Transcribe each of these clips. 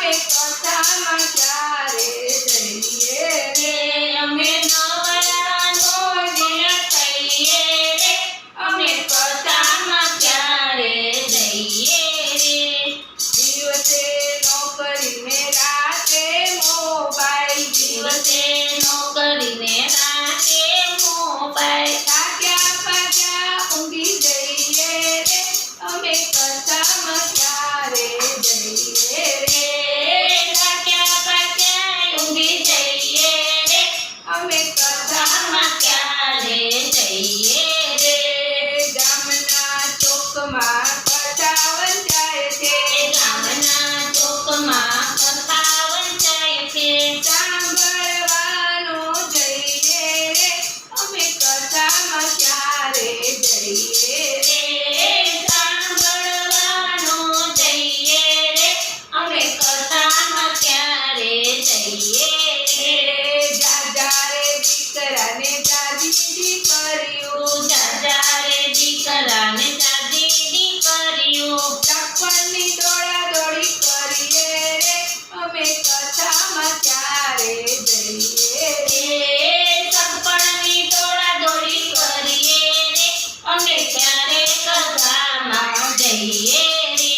અમે કથામાં ક્યારે જઈએ રે અમે નવરાનો ને થઈએ રે અમે કથામાં ક્યારે જઈએ રે દિવસે નોકરીને રાતે મોબાઈલ દિવસે નોકરીને રાતે મોબાઈલ થાક્યા પાક્યા ઊંઘી જઈએ રે અમે કથામાં ક્યારે જઈએ રે થાક્યા પાક્યા ઊંઘી જઈએ રે અમે કથામાં કથામાં ક્યારે જઈએ રે ગામના ચોકમાં કથા વંચાય છે ગામના ચોકમાં કથા વંચાય છે સાંભળવાનું જઈએ રે અમે કથામાં ક્યારે જઈએ રે સાંભળવાનો જઈએ રે અમે કથામાં ક્યારે જઈએ રે જાજા રે દીકરાને દાદી દીકરીઓ જાજા રે દીકરાને દાદી દીકરીઓ ટપ્પણની દોડાદોડી કરીએ રે અમે કથામાં ક્યારે જઈએ રે સગપણની દોડાદોડી કરીએ રે અમે ક્યારે કથામાં જઈએ રે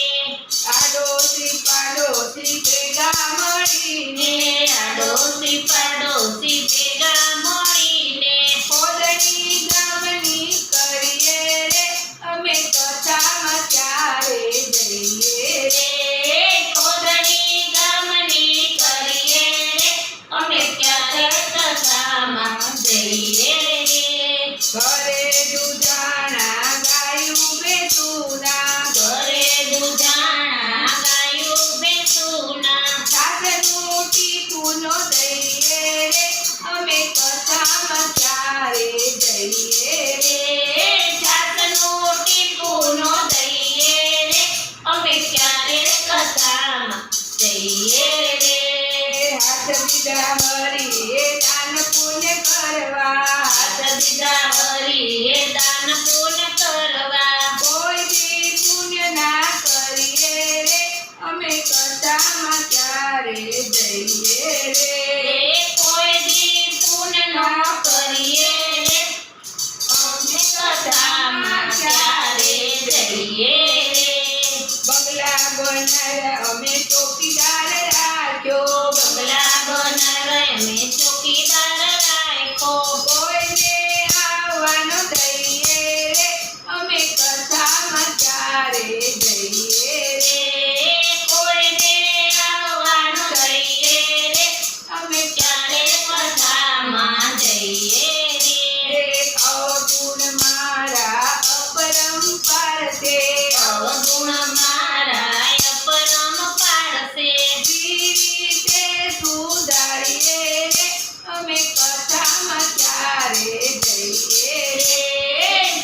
આડોશી પાડોશી ભેગા મળીને આડોશી પાડોશી ભેગા મળીને ખોદણી ગામની કરીએ રે અમે કથામાં ક્યારે જઈએ રે ખોદણી ગામની કરીએ રે અમે ક્યારે કથામાં જઈએ રે ઘરે દુધાણા ગાયું બેસુના ઘરે દુધાણા ગાયું બેસુના છાસનું ટીપું નો દઈએ રે અમે કથામાં ક્યારે જઈએ રે છાસનું ટીપું નો દઈએ રે અમે ક્યારે કથામાં જઈએ રે હાથ દીધા હરીએ દાન પુણ્ય કરવા હાથ દીધા હરીએ દાન પુણ્ય કરવા કોઈ દી પુણ્ય ના કરીએ રે અમે કથામાં ક્યારે જઈએ રે કોઈ દી પુણ્ય ન કરીએ રે અમે કથામાં ક્યારે જઈએ રે બંગલા બનાવ્યા અમે ચોકીદાર રાખ્યો બંગલા બનાવે અમે ચોકીદાર રાખ્યો કોઈને આવવાનો દઈએ રે અમે કથામાં ક્યારે જઈએ રે કોઈને આવવાનું દઈએ રે અમે ક્યારે કથામાં જઈએ રે અવગુણ મારા અપરંપાર છે અવગુણ મારા અપરંપાર છે રીતે સુધારીએ રે અમે કથામાં ક્યારે જઈએ રે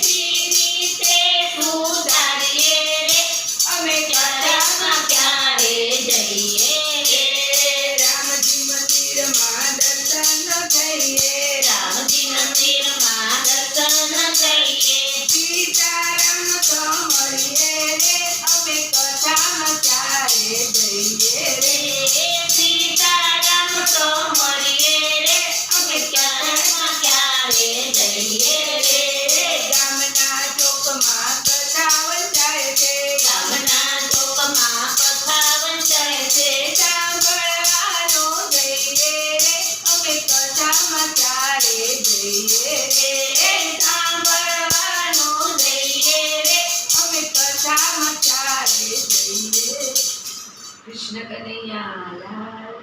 રીતે સુધારીએ રે અમે કથામાં ક્યારે જઈએ રે રામજી મંદિરમાં દર્શન થઈએ રામજી મંદિરમાં દર્શન જઈએ સીતારામ તો મળીએ રે અમે કથામાં ક્યારે જઈએ રે સીતારામ તો મળીએ રે અમે કથામાં ક્યારે જઈએ રે ગામના ચોકમાં કથા વંચાય છે ગામના ચોકમાં કથા વંચાય છે સાંભળવાનો જઈએ રે અમે કથામાં ક્યારે જઈએ રે સાંભળવાનો જઈએ રે અમે કથામાં ક્યારે જઈએ કૃષ્ણ કનૈયા લાલ